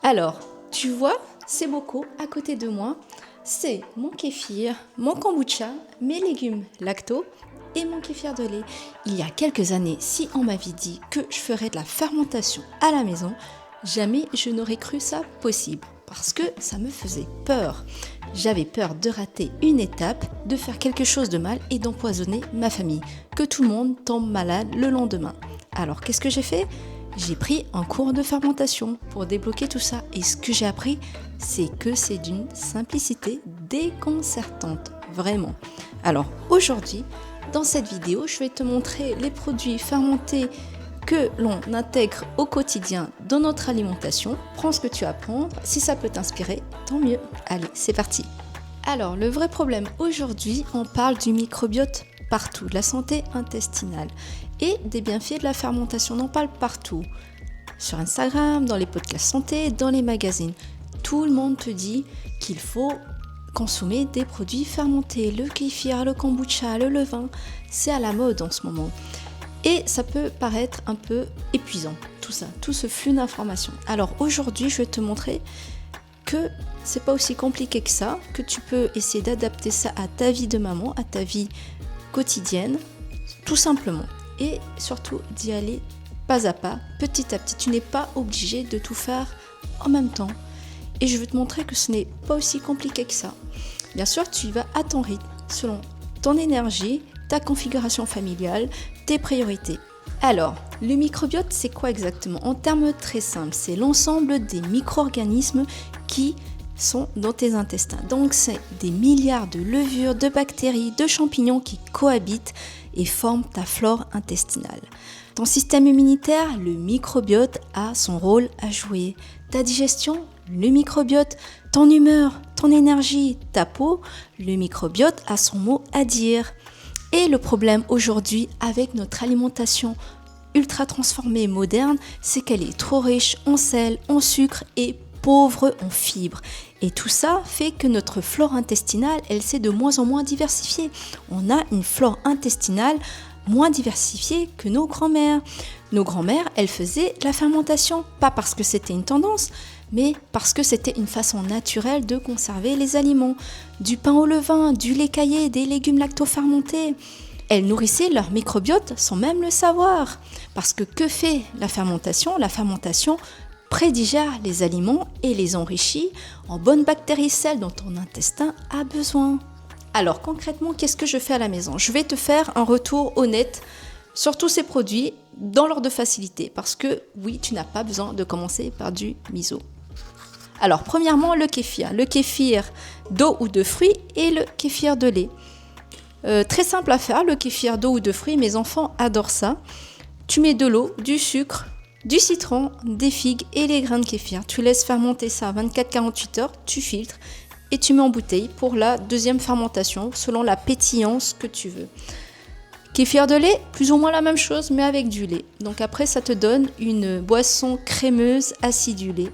Alors, tu vois, ces bocaux à côté de moi, c'est mon kéfir, mon kombucha, mes légumes lacto et mon kéfir de lait. Il y a quelques années, si on m'avait dit que je ferais de la fermentation à la maison, jamais je n'aurais cru ça possible parce que ça me faisait peur. J'avais peur de rater une étape, de faire quelque chose de mal et d'empoisonner ma famille, que tout le monde tombe malade le lendemain. Alors qu'est-ce que j'ai fait ? J'ai pris un cours de fermentation pour débloquer tout ça et ce que j'ai appris, c'est que c'est d'une simplicité déconcertante, vraiment. Alors aujourd'hui, dans cette vidéo, je vais te montrer les produits fermentés que l'on intègre au quotidien dans notre alimentation. Prends ce que tu as à prendre, si ça peut t'inspirer, tant mieux. Allez, c'est parti. Alors, le vrai problème aujourd'hui, on parle du microbiote partout, de la santé intestinale et des bienfaits de la fermentation. On en parle partout, sur Instagram, dans les podcasts santé, dans les magazines. Tout le monde te dit qu'il faut consommer des produits fermentés. Le kéfir, le kombucha, le levain, c'est à la mode en ce moment. Et ça peut paraître un peu épuisant, tout ça, tout ce flux d'informations. Alors aujourd'hui, je vais te montrer que c'est pas aussi compliqué que ça, que tu peux essayer d'adapter ça à ta vie de maman, à ta vie quotidienne, tout simplement. Et surtout d'y aller pas à pas, petit à petit. Tu n'es pas obligé de tout faire en même temps. Et je vais te montrer que ce n'est pas aussi compliqué que ça. Bien sûr, tu y vas à ton rythme, selon ton énergie, ta configuration familiale, tes priorités. Alors, le microbiote, c'est quoi exactement ? En termes très simples, c'est l'ensemble des micro-organismes qui sont dans tes intestins. Donc, c'est des milliards de levures, de bactéries, de champignons qui cohabitent et forment ta flore intestinale. Ton système immunitaire, le microbiote a son rôle à jouer. Ta digestion, le microbiote. Ton humeur, ton énergie, ta peau, le microbiote a son mot à dire. Et le problème aujourd'hui avec notre alimentation ultra transformée et moderne, c'est qu'elle est trop riche en sel, en sucre et pauvre en fibres. Et tout ça fait que notre flore intestinale, elle s'est de moins en moins diversifiée. On a une flore intestinale moins diversifiée que nos grands-mères. Nos grands-mères, elles faisaient de la fermentation, pas parce que c'était une tendance, mais parce que c'était une façon naturelle de conserver les aliments. Du pain au levain, du lait caillé, des légumes lacto-fermentés. Elles nourrissaient leur microbiote sans même le savoir. Parce que fait la fermentation ? La fermentation prédigère les aliments et les enrichit en bonnes bactéries, celles dont ton intestin a besoin. Alors concrètement, qu'est-ce que je fais à la maison ? Je vais te faire un retour honnête sur tous ces produits dans l'ordre de facilité. Parce que oui, tu n'as pas besoin de commencer par du miso. Alors premièrement, le kéfir d'eau ou de fruits et le kéfir de lait. Très simple à faire, le kéfir d'eau ou de fruits, mes enfants adorent ça. Tu mets de l'eau, du sucre, du citron, des figues et les grains de kéfir. Tu laisses fermenter ça 24-48 heures, tu filtres et tu mets en bouteille pour la deuxième fermentation selon la pétillance que tu veux. Kéfir de lait, plus ou moins la même chose mais avec du lait. Donc après ça te donne une boisson crémeuse acidulée.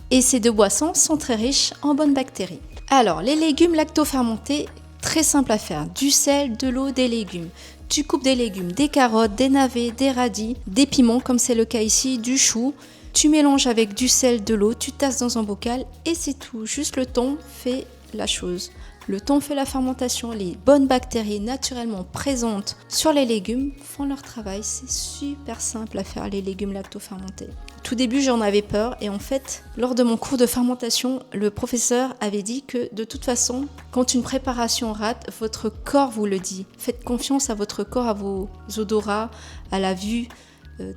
Et ces deux boissons sont très riches en bonnes bactéries. Alors, les légumes lacto-fermentés, très simple à faire. Du sel, de l'eau, des légumes. Tu coupes des légumes, des carottes, des navets, des radis, des piments, comme c'est le cas ici, du chou. Tu mélanges avec du sel, de l'eau, tu tasses dans un bocal et c'est tout. Juste le thon fait la chose. Le thon fait la fermentation. Les bonnes bactéries naturellement présentes sur les légumes font leur travail. C'est super simple à faire, les légumes lacto-fermentés. Tout début, j'en avais peur et en fait, lors de mon cours de fermentation, le professeur avait dit que de toute façon, quand une préparation rate, votre corps vous le dit. Faites confiance à votre corps, à vos odorats, à la vue.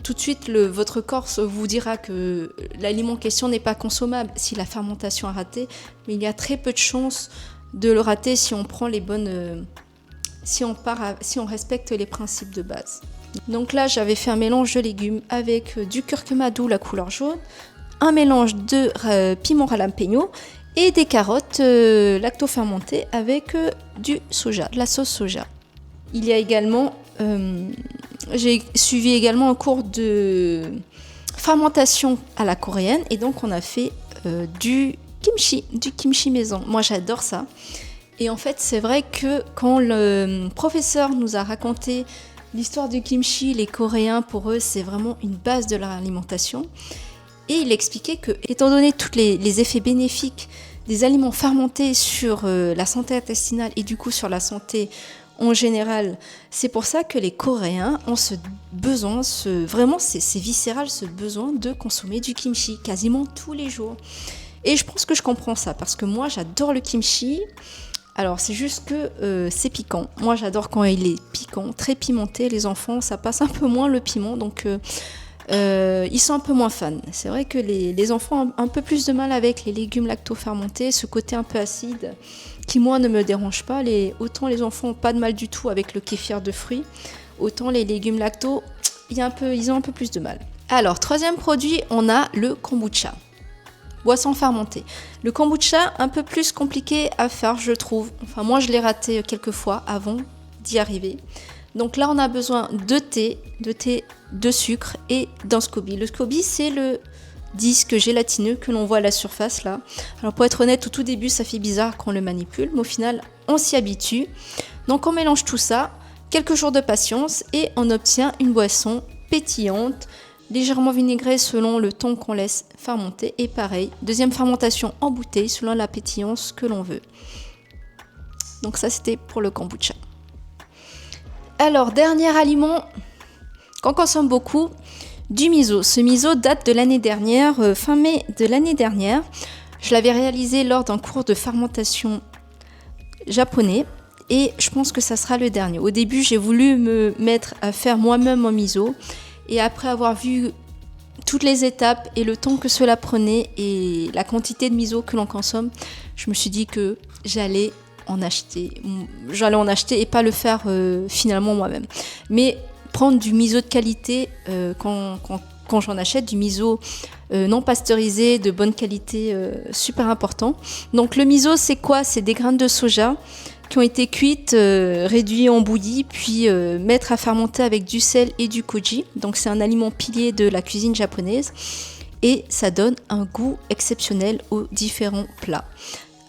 Tout de suite, votre corps vous dira que l'aliment en question n'est pas consommable si la fermentation a raté, mais il y a très peu de chances de le rater si on prend les bonnes, si on respecte les principes de base. Donc là, j'avais fait un mélange de légumes avec du curcuma doux, la couleur jaune, un mélange de piment ralapeño et des carottes lacto-fermentées avec du soja, de la sauce soja. Il y a également, j'ai suivi également un cours de fermentation à la coréenne et donc on a fait du kimchi maison. Moi, j'adore ça. Et en fait, c'est vrai que quand le professeur nous a raconté l'histoire du kimchi, les Coréens, pour eux, c'est vraiment une base de leur alimentation. Et il expliquait que, étant donné tous les effets bénéfiques des aliments fermentés sur la santé intestinale et du coup sur la santé en général, c'est pour ça que les Coréens ont ce besoin, vraiment c'est viscéral, ce besoin de consommer du kimchi quasiment tous les jours. Et je pense que je comprends ça, parce que moi j'adore le kimchi. Alors c'est juste que c'est piquant. Moi j'adore quand il est piquant, très pimenté. Les enfants, ça passe un peu moins le piment, donc ils sont un peu moins fans. C'est vrai que les enfants ont un peu plus de mal avec les légumes lacto-fermentés, ce côté un peu acide qui moi ne me dérange pas. Autant les enfants n'ont pas de mal du tout avec le kéfir de fruits, autant les légumes lacto, ils ont un peu plus de mal. Alors, troisième produit, on a le kombucha, boisson fermentée. Le kombucha, un peu plus compliqué à faire, je trouve. Enfin, moi, je l'ai raté quelques fois avant d'y arriver. Donc là, on a besoin de thé, de sucre et d'un SCOBY. Le SCOBY, c'est le disque gélatineux que l'on voit à la surface là. Alors pour être honnête, au tout début ça fait bizarre quand on le manipule, mais au final on s'y habitue. Donc on mélange tout ça, quelques jours de patience et on obtient une boisson pétillante, légèrement vinaigrée selon le temps qu'on laisse fermenter. Et pareil, deuxième fermentation en bouteille selon la pétillance que l'on veut. Donc ça c'était pour le kombucha. Alors dernier aliment qu'on consomme beaucoup, du miso. Ce miso date de l'année dernière, fin mai de l'année dernière. Je l'avais réalisé lors d'un cours de fermentation japonais et je pense que ça sera le dernier. Au début, j'ai voulu me mettre à faire moi-même mon miso et après avoir vu toutes les étapes et le temps que cela prenait et la quantité de miso que l'on consomme, je me suis dit que j'allais en acheter et pas le faire finalement moi-même. Mais prendre du miso de qualité quand j'en achète, du miso non pasteurisé, de bonne qualité, super important. Donc le miso, c'est quoi ? C'est des graines de soja qui ont été cuites, réduites en bouillie, puis mettre à fermenter avec du sel et du koji. Donc c'est un aliment pilier de la cuisine japonaise et ça donne un goût exceptionnel aux différents plats.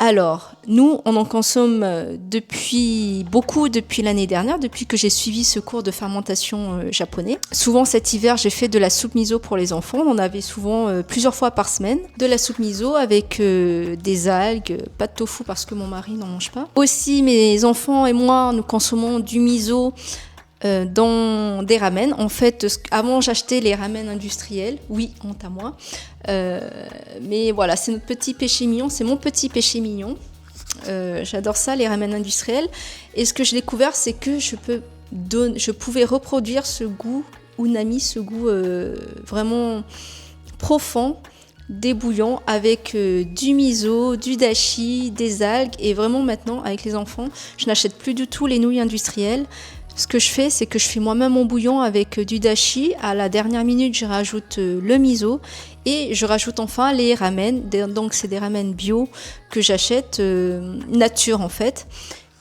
Alors, nous, on en consomme depuis l'année dernière, depuis que j'ai suivi ce cours de fermentation japonais. Souvent cet hiver, j'ai fait de la soupe miso pour les enfants. On en avait souvent plusieurs fois par semaine. De la soupe miso avec des algues, pas de tofu parce que mon mari n'en mange pas. Aussi, mes enfants et moi, nous consommons du miso dans des ramen. En fait, avant j'achetais les ramen industriels, oui, honte à moi, mais voilà, c'est notre petit péché mignon, c'est mon petit péché mignon. J'adore ça, les ramen industriels. Et ce que j'ai découvert, c'est que je pouvais reproduire ce goût unami, ce goût vraiment profond des bouillons avec du miso, du dashi, des algues. Et vraiment maintenant, avec les enfants, je n'achète plus du tout les nouilles industrielles. Ce que je fais, c'est que je fais moi-même mon bouillon avec du dashi. À la dernière minute, je rajoute le miso et je rajoute enfin les ramen. Donc, c'est des ramen bio que j'achète, nature en fait.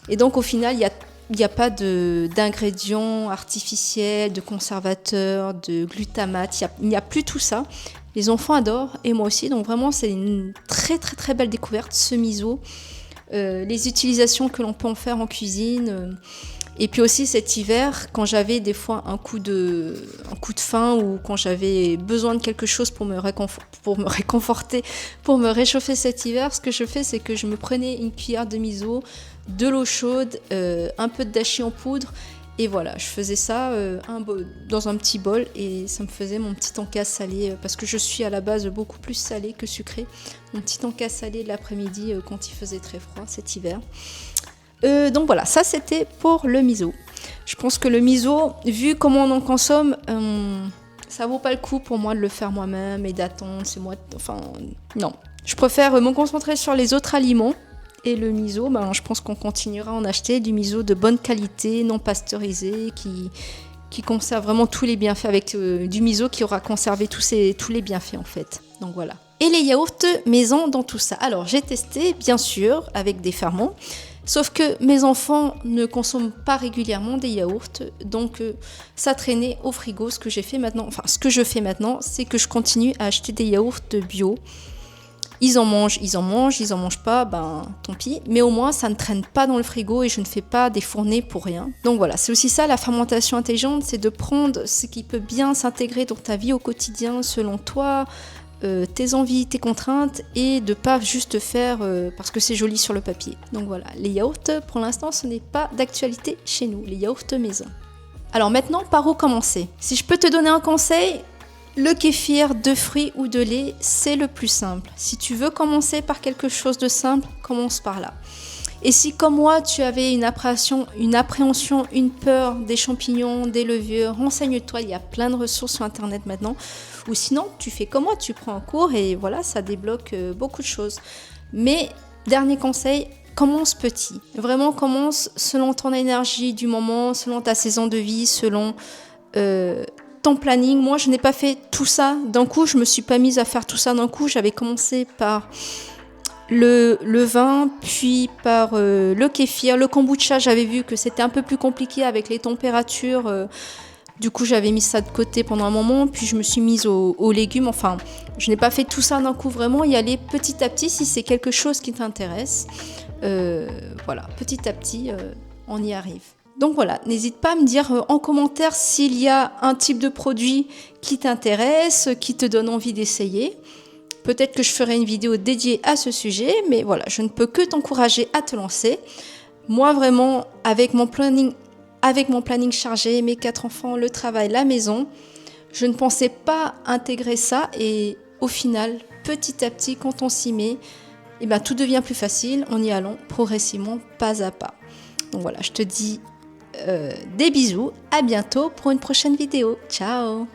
Et donc, au final, il n'y a pas d'ingrédients artificiels, de conservateurs, de glutamate. Il n'y a plus tout ça. Les enfants adorent et moi aussi. Donc, vraiment, c'est une très, très, très belle découverte, ce miso. Les utilisations que l'on peut en faire en cuisine. Et puis aussi cet hiver, quand j'avais des fois un coup de faim ou quand j'avais besoin de quelque chose pour me réconforter, pour me réchauffer cet hiver, ce que je fais, c'est que je me prenais une cuillère de miso, de l'eau chaude, un peu de dashi en poudre. Et voilà, je faisais ça dans un petit bol et ça me faisait mon petit encas salé parce que je suis à la base beaucoup plus salée que sucrée. Mon petit encas salé de l'après-midi quand il faisait très froid cet hiver. Donc voilà, ça c'était pour le miso. Je pense que le miso, vu comment on en consomme, ça vaut pas le coup pour moi de le faire moi-même et d'attendre. Non. Je préfère me concentrer sur les autres aliments. Et le miso, je pense qu'on continuera à en acheter du miso de bonne qualité, non pasteurisé, qui conserve vraiment tous les bienfaits, avec du miso qui aura conservé tous les bienfaits en fait. Donc voilà. Et les yaourts maison dans tout ça. Alors j'ai testé, bien sûr, avec des ferments. Sauf que mes enfants ne consomment pas régulièrement des yaourts, donc ça traînait au frigo. Ce que je fais maintenant, c'est que je continue à acheter des yaourts bio. Ils en mangent pas, tant pis. Mais au moins, ça ne traîne pas dans le frigo et je ne fais pas des fournées pour rien. Donc voilà, c'est aussi ça la fermentation intelligente, c'est de prendre ce qui peut bien s'intégrer dans ta vie au quotidien selon toi, tes envies, tes contraintes et de pas juste faire parce que c'est joli sur le papier. Donc voilà, les yaourts, pour l'instant, ce n'est pas d'actualité chez nous, les yaourts maison. Alors maintenant, par où commencer? Si je peux te donner un conseil, le kéfir de fruits ou de lait, c'est le plus simple. Si tu veux commencer par quelque chose de simple, commence par là. Et si comme moi, tu avais une appréhension, une peur des champignons, des levures, renseigne-toi, il y a plein de ressources sur Internet maintenant. Ou sinon, tu fais comme moi, tu prends un cours et voilà, ça débloque beaucoup de choses. Mais, dernier conseil, commence petit. Vraiment, commence selon ton énergie du moment, selon ta saison de vie, selon ton planning. Moi, je n'ai pas fait tout ça d'un coup, je ne me suis pas mise à faire tout ça d'un coup. J'avais commencé par le vin, puis par le kéfir, le kombucha. J'avais vu que c'était un peu plus compliqué avec les températures. Du coup, j'avais mis ça de côté pendant un moment, puis je me suis mise aux légumes. Enfin, je n'ai pas fait tout ça d'un coup, vraiment y aller petit à petit si c'est quelque chose qui t'intéresse. Voilà, petit à petit, on y arrive. Donc voilà, n'hésite pas à me dire en commentaire s'il y a un type de produit qui t'intéresse, qui te donne envie d'essayer. Peut-être que je ferai une vidéo dédiée à ce sujet, mais voilà, je ne peux que t'encourager à te lancer. Moi, vraiment, avec mon planning chargé, mes 4 enfants, le travail, la maison, je ne pensais pas intégrer ça. Et au final, petit à petit, quand on s'y met, eh ben, tout devient plus facile en y allant progressivement, pas à pas. Donc voilà, je te dis des bisous, à bientôt pour une prochaine vidéo. Ciao!